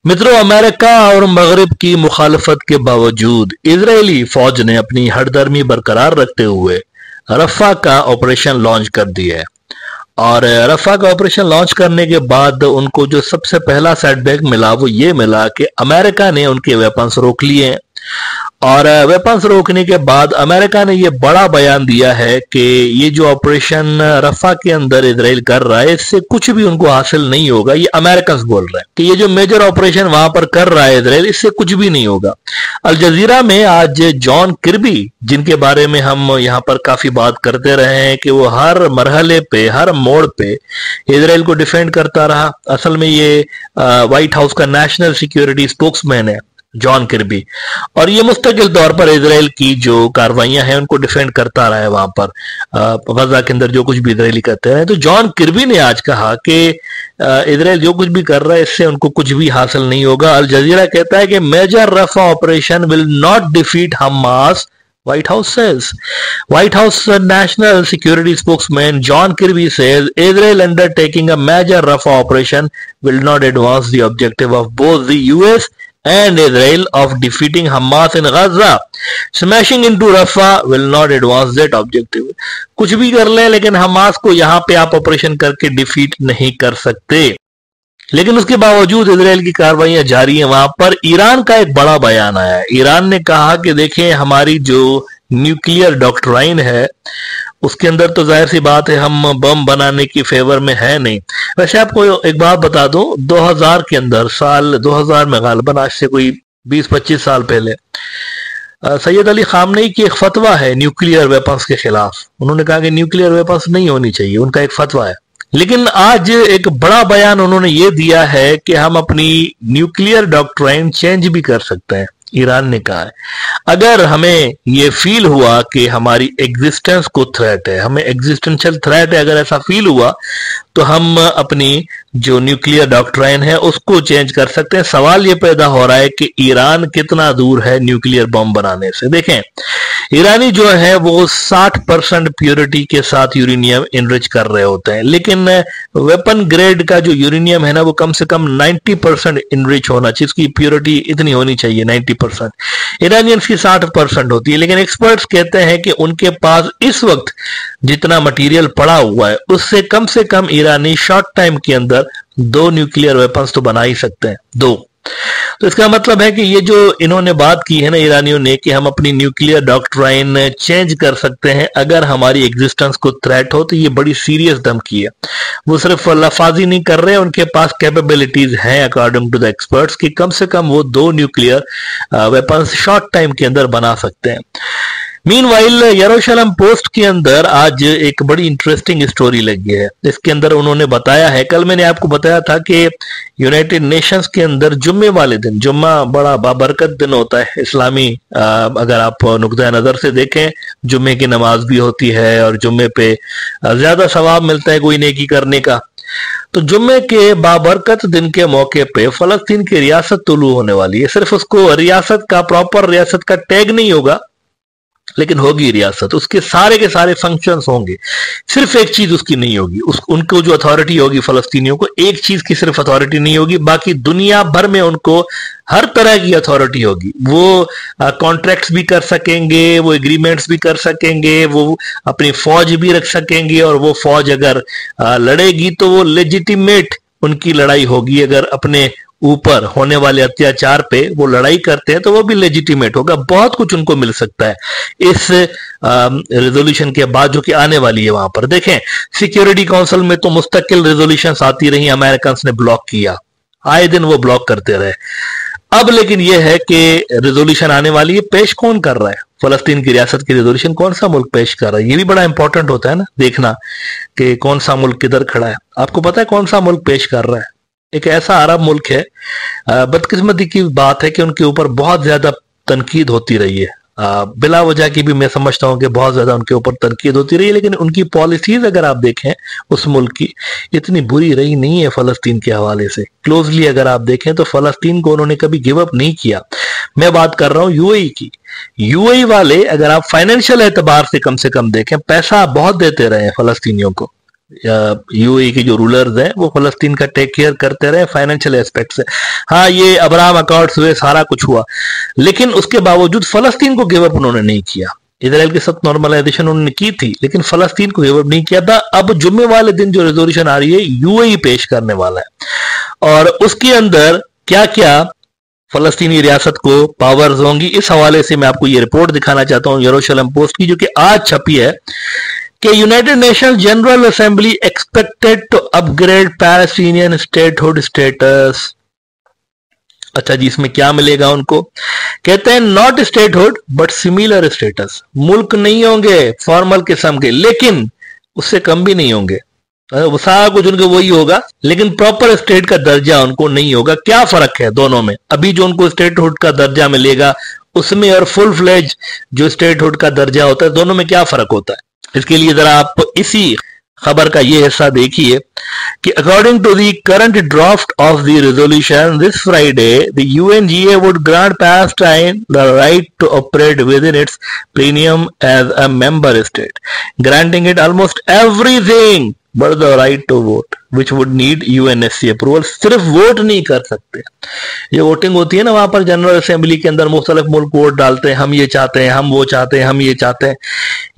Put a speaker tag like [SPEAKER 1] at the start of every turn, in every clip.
[SPEAKER 1] मित्रों, अमेरिका और मगरिब की मुखालफत के बावजूद इजरायली फौज ने अपनी हठधर्मी बरकरार रखते हुए रफ़ा का ऑपरेशन लॉन्च कर दिया है। और रफ़ा का ऑपरेशन लॉन्च करने के बाद उनको जो सबसे पहला सेटबैक मिला वो ये मिला कि अमेरिका ने उनके वेपन्स रोक लिए हैं। और वेपन्स रोकने के बाद अमेरिका ने ये बड़ा बयान दिया है कि ये जो ऑपरेशन रफा के अंदर इजराइल कर रहा है इससे कुछ भी उनको हासिल नहीं होगा। ये अमेरिकन बोल रहे हैं कि ये जो मेजर ऑपरेशन वहां पर कर रहा है इजराइल, इससे कुछ भी नहीं होगा। अल जजीरा में आज जॉन किर्बी, जिनके बारे में हम यहाँ पर काफी बात करते रहे हैं कि वो हर मरहले पे, हर मोड़ पे इजराइल को डिफेंड करता रहा। असल में ये व्हाइट हाउस का नेशनल सिक्योरिटी स्पोक्समैन है जॉन किर्बी, और ये मुस्तकिल तौर पर इजराइल की जो कार्रवाइयां हैं उनको डिफेंड करता रहा है वहां पर गजा के अंदर जो कुछ भी इजरायली करते हैं। तो जॉन किर्बी ने आज कहा कि इजराइल जो कुछ भी कर रहा है इससे उनको कुछ भी हासिल नहीं होगा। अल जजीरा कहता है कि major Rafah operation will not defeat Hamas, White House says. White House National Security Spokesman John Kirby says Israel undertaking a major Rafah operation will not advance the objective of both the US and Israel of defeating Hamas in Gaza. Smashing into Rafah will not advance that objective. कुछ भी कर ले लेकिन Hamas को यहाँ पे आप operation करके डिफीट नहीं कर सकते। लेकिन उसके बावजूद इजराइल की कार्रवाइयां जारी हैं। वहां पर ईरान का एक बड़ा बयान आया है। ईरान ने कहा कि देखें, हमारी जो न्यूक्लियर डॉक्ट्राइन है उसके अंदर तो जाहिर सी बात है हम बम बनाने की फेवर में है नहीं। वैसे आपको एक बात बता दूं, 2000 के अंदर, साल 2000 में गालिबन, आज से कोई 20-25 साल पहले, सैयद अली खामनेई की एक फतवा है न्यूक्लियर वेपन्स के खिलाफ। उन्होंने कहा कि न्यूक्लियर वेपन्स नहीं होनी चाहिए, उनका एक फतवा है। लेकिन आज एक बड़ा बयान उन्होंने ये दिया है कि हम अपनी न्यूक्लियर डॉक्ट्राइन चेंज भी कर सकते हैं। ईरान ने कहा है अगर हमें ये फील हुआ कि हमारी एग्जिस्टेंस को थ्रेट है, हमें एग्जिस्टेंशियल थ्रेट है, अगर ऐसा फील हुआ तो हम अपनी जो न्यूक्लियर डॉक्ट्राइन है उसको चेंज कर सकते हैं। सवाल ये पैदा हो रहा है कि ईरान कितना दूर है न्यूक्लियर बम बनाने से। देखें, ईरानी जो है वो 60% प्योरिटी के साथ यूरेनियम इनरिच कर रहे होते हैं, लेकिन वेपन ग्रेड का जो यूरेनियम है ना वो कम से कम 90% इनरिच होना चाहिए, इसकी प्योरिटी इतनी होनी चाहिए 90%। ईरानियंस की 60% होती है, लेकिन एक्सपर्ट्स कहते हैं कि उनके पास इस वक्त जितना मटेरियल पड़ा हुआ है उससे कम ईरानी शॉर्ट टाइम के अंदर 2 न्यूक्लियर वेपन्स तो बना ही सकते हैं, 2। तो इसका मतलब है कि ये जो इन्होंने बात की है ना ईरानियों ने कि हम अपनी न्यूक्लियर डॉक्ट्राइन चेंज कर सकते हैं अगर हमारी एग्जिस्टेंस को थ्रेट हो, तो ये बड़ी सीरियस धमकी है। वो सिर्फ लफाजी नहीं कर रहे हैं, उनके पास कैपेबिलिटीज हैं अकॉर्डिंग टू द एक्सपर्ट्स कि कम से कम वो 2 न्यूक्लियर वेपन्स शॉर्ट टाइम के अंदर बना सकते हैं। मीनवाइल यरूशलेम पोस्ट के अंदर आज एक बड़ी इंटरेस्टिंग स्टोरी लगी है। इसके अंदर उन्होंने बताया है, कल मैंने आपको बताया था कि यूनाइटेड नेशंस के अंदर जुम्मे वाले दिन, जुम्मा बड़ा बाबरकत दिन होता है इस्लामी, अगर आप नुक्ता नजर से देखें, जुम्मे की नमाज भी होती है और जुम्मे पे ज्यादा सवाब मिलता है कोई नेकी करने का। तो जुम्मे के बाबरकत दिन के मौके पे फलस्तीन की रियासत तुलू होने वाली है। सिर्फ उसको रियासत का, प्रॉपर रियासत का टैग नहीं होगा, लेकिन होगी रियासत, उसके सारे के सारे फंक्शंस होंगे। सिर्फ एक चीज उसकी नहीं होगी, उनको जो अथॉरिटी होगी फलस्तीनियों को, एक चीज की सिर्फ अथॉरिटी नहीं होगी, बाकी दुनिया भर में उनको हर तरह की अथॉरिटी होगी। वो कॉन्ट्रैक्ट्स भी कर सकेंगे, वो एग्रीमेंट्स भी कर सकेंगे, वो अपनी फौज भी रख सकेंगे, और वो फौज अगर लड़ेगी तो वो लेजिटिमेट उनकी लड़ाई होगी। अगर अपने ऊपर होने वाले अत्याचार पे वो लड़ाई करते हैं तो वो भी लेजिटिमेट होगा। बहुत कुछ उनको मिल सकता है इस रेजोल्यूशन के बाद जो कि आने वाली है। वहां पर देखें, सिक्योरिटी काउंसिल में तो मुस्तकिल रेजोल्यूशंस आती रही, अमेरिकन ने ब्लॉक किया, आए दिन वो ब्लॉक करते रहे। अब लेकिन यह है कि रेजोल्यूशन आने वाली है। पेश कौन कर रहा है फलस्तीन की रियासत की रेजोल्यूशन? कौन सा मुल्क पेश कर रहा है? ये भी बड़ा इंपॉर्टेंट होता है ना देखना कि कौन सा मुल्क किधर खड़ा है। आपको पता है कौन सा मुल्क पेश कर रहा है? एक ऐसा अरब मुल्क है, बदकिस्मती की बात है कि उनके ऊपर बहुत ज्यादा तनकीद होती रही है, बिला वजह की भी मैं समझता हूं कि बहुत ज्यादा उनके ऊपर तनकीद होती रही है, लेकिन उनकी पॉलिसीज अगर आप देखें उस मुल्क की, इतनी बुरी रही नहीं है फलस्तीन के हवाले से। क्लोजली अगर आप देखें तो फलस्तीन को उन्होंने कभी गिव अप नहीं किया। मैं बात कर रहा हूं यूएई की। यूएई वाले अगर आप फाइनेंशियल एतबार से कम देखें, पैसा बहुत देते रहे हैं फलस्तीनियों को, यूएई के जो रूलर्स हैं वो फलस्तीन का टेक केयर करते रहे फाइनेंशियल एस्पेक्ट से। हाँ, ये अब्राहम अकॉर्ड्स हुए, सारा कुछ हुआ, लेकिन उसके बावजूद फलस्तीन को गिव अप उन्होंने नहीं किया। इजराइल के साथ नॉर्मलाइजेशन उन्होंने की थी, लेकिन फलस्तीन को गिव अप नहीं किया था। अब जुम्मे वाले दिन जो रेजोल्यूशन आ रही है यूएई पेश करने वाला है, और उसके अंदर क्या क्या फलस्तीनी रियासत को पावर्स होंगी, इस हवाले से मैं आपको ये रिपोर्ट दिखाना चाहता हूं यरूशलेम पोस्ट की, जो कि आज छपी है कि United Nations General Assembly expected to upgrade Palestinian statehood status. अच्छा जी, इसमें क्या मिलेगा उनको? कहते हैं not statehood but similar status. मुल्क नहीं होंगे फॉर्मल किस्म के, लेकिन उससे कम भी नहीं होंगे, वो सारा कुछ उनको वही होगा, लेकिन प्रॉपर स्टेट का दर्जा उनको नहीं होगा। क्या फर्क है दोनों में? अभी जो उनको स्टेटहुड का दर्जा मिलेगा उसमें और फुल फ्लेज जो स्टेटहुड का दर्जा होता है, दोनों में क्या फर्क होता है? इसके लिए जरा आप इसी खबर का ये हिस्सा देखिए कि according to the current draft of the resolution this Friday the UNGA would grant Palestine the right to operate within its premises as a member state, granting it almost everything but the right to vote which would need UNSC approval. सिर्फ vote नहीं कर सकते, ये voting होती है ना वहां पर जनरल असेंबली के अंदर, मुख्तलिफ मुल्क वोट डालते हैं, हम ये चाहते हैं, हम वो चाहते हैं, हम ये चाहते हैं।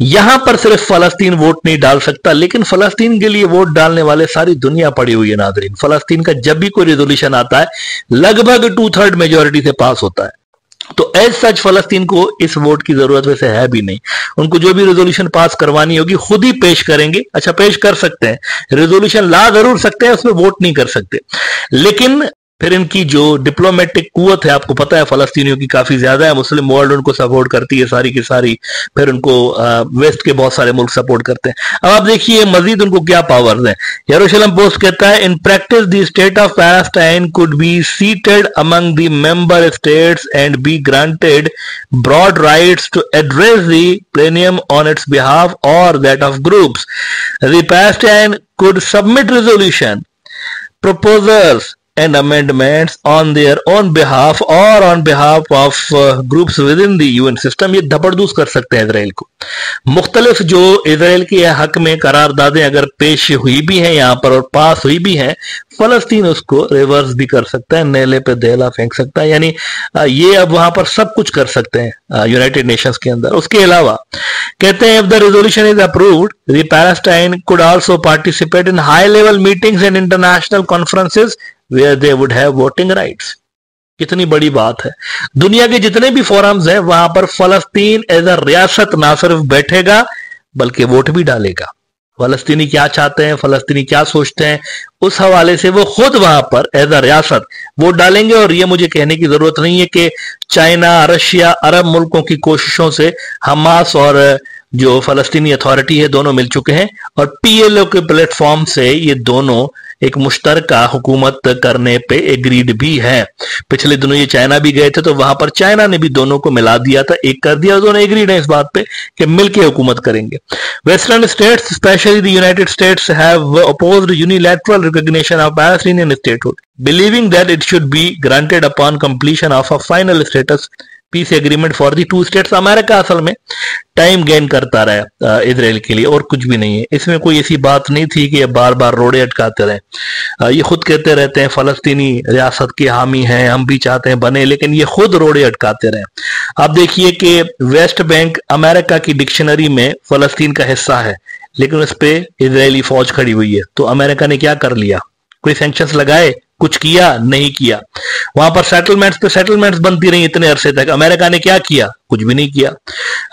[SPEAKER 1] यहां पर सिर्फ फलस्तीन वोट नहीं डाल सकता, लेकिन फलस्तीन के लिए वोट डालने वाले सारी दुनिया पड़ी हुई है नाज़रीन। फलस्तीन का जब भी कोई रेजोल्यूशन आता है लगभग 2/3 मेजोरिटी से पास होता है, तो एज सच फलस्तीन को इस वोट की जरूरत वैसे है भी नहीं। उनको जो भी रेजोल्यूशन पास करवानी होगी खुद ही पेश करेंगे। अच्छा, पेश कर सकते हैं, रेजोल्यूशन ला जरूर सकते हैं, उसमें वोट नहीं कर सकते, लेकिन फिर इनकी जो डिप्लोमेटिक कुवत है, आपको पता है फलस्तीनियों की काफी ज्यादा है, मुस्लिम वर्ल्ड उनको सपोर्ट करती है सारी की सारी, फिर उनको वेस्ट के बहुत सारे मुल्क सपोर्ट करते हैं। अब आप देखिए मजीद उनको क्या पावर्स हैं। यरूशलेम पोस्ट कहता है in practice the state of Palestine could be seated among the member states and be granted broad rights to address the plenum on its behalf और that of groups. The Palestine could submit resolution proposals and amendments on their own behalf or on behalf of groups within the UN system। ये धपड़दूस कर सकते हैं Israel को। मुख्तलिफ जो Israel के हक में करारदादें अगर पेश हुई भी हैं यहाँ पर और पास हुई भी हैं, फलस्तीन उसको रिवर्स भी कर सकता है, नेले पे देला फेंक सकता है, यानी ये अब वहां पर सब कुछ कर सकते हैं यूनाइटेड नेशंस के अंदर। उसके अलावा कहते हैं if the resolution is approved the Palestine could also participate in high level meetings and international conferences where they would have voting rights. कितनी बड़ी बात है। दुनिया के जितने भी फोरम्स हैं वहां पर फलस्तीन एज अ रियासत ना सिर्फ बैठेगा बल्कि वोट भी डालेगा। फलस्तीनी क्या चाहते हैं, फलस्तीनी क्या सोचते हैं, उस हवाले से वो खुद वहां पर एज अ रियासत वोट डालेंगे। और ये मुझे कहने की जरूरत नहीं है कि चाइना, रशिया, अरब मुल्कों की कोशिशों से हमास और जो फलस्तीनी अथॉरिटी है दोनों मिल चुके हैं और पीएलओ के प्लेटफॉर्म से ये दोनों एक मुश्तरका हुकूमत करने पे एग्रीड भी है। पिछले दिनों ये चाइना भी गए थे तो वहां पर चाइना ने भी दोनों को मिला दिया था, एक कर दिया, दोनों एग्रीड है इस बात पे कि मिलके हुकूमत करेंगे। Western states specially the United States have opposed unilateral recognition of Palestinian statehood, believing that it should be granted upon completion of a final status peace agreement for the two states. America असल में time gain करता रहा Israel के लिए और कुछ भी नहीं है। इसमें कोई ऐसी बात नहीं थी कि ये बार बार रोड़े अटकाते रहे। ये खुद कहते रहते हैं फलस्तीनी रियासत के हामी हैं, हम भी चाहते हैं बने, लेकिन ये खुद रोड़े अटकाते रहे। आप देखिए कि वेस्ट बैंक अमेरिका की डिक्शनरी में फलस्तीन का हिस्सा है, लेकिन उस पर इजरायली फौज खड़ी हुई है। तो अमेरिका ने क्या कर लिया? कोई सैंक्शंस लगाए? कुछ किया? नहीं किया। वहां पर सेटलमेंट्स पे सेटलमेंट्स बनती रही इतने अरसे तक, अमेरिका ने क्या किया? कुछ भी नहीं किया।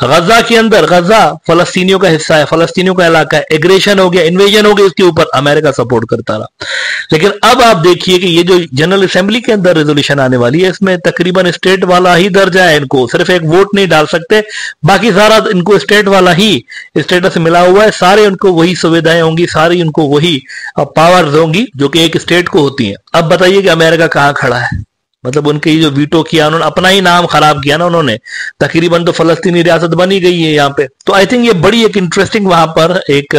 [SPEAKER 1] गजा के अंदर, गजा फलस्तीनियों का हिस्सा है, फलस्तीनियों का इलाका है, एग्रेशन हो गया, इन्वेजन हो गया, इसके ऊपर अमेरिका सपोर्ट करता रहा। लेकिन अब आप देखिए कि ये जो जनरल असेंबली के अंदर रेजोल्यूशन आने वाली है इसमें तकरीबन स्टेट वाला ही दर्जा है। इनको सिर्फ एक वोट नहीं डाल सकते, बाकी सारा इनको स्टेट वाला ही स्टेटस मिला हुआ है। सारे उनको वही सुविधाएं होंगी, सारी उनको वही पावर्स होंगी जो कि एक स्टेट को होती हैं। अब बताइए कि अमेरिका कहां खड़ा है? मतलब उनके जो वीटो किया, उन्होंने अपना ही नाम खराब किया ना उन्होंने। तकरीबन तो फलस्तीनी रियासत बनी गई है यहाँ पे। तो आई थिंक ये बड़ी एक इंटरेस्टिंग वहां पर एक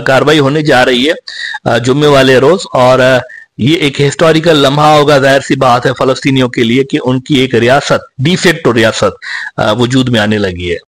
[SPEAKER 1] कार्रवाई होने जा रही है जुम्मे वाले रोज, और ये एक हिस्टोरिकल लम्हा होगा, जाहिर सी बात है फलस्तीनियों के लिए कि उनकी एक रियासत, डिफेक्टो रियासत वजूद में आने लगी है।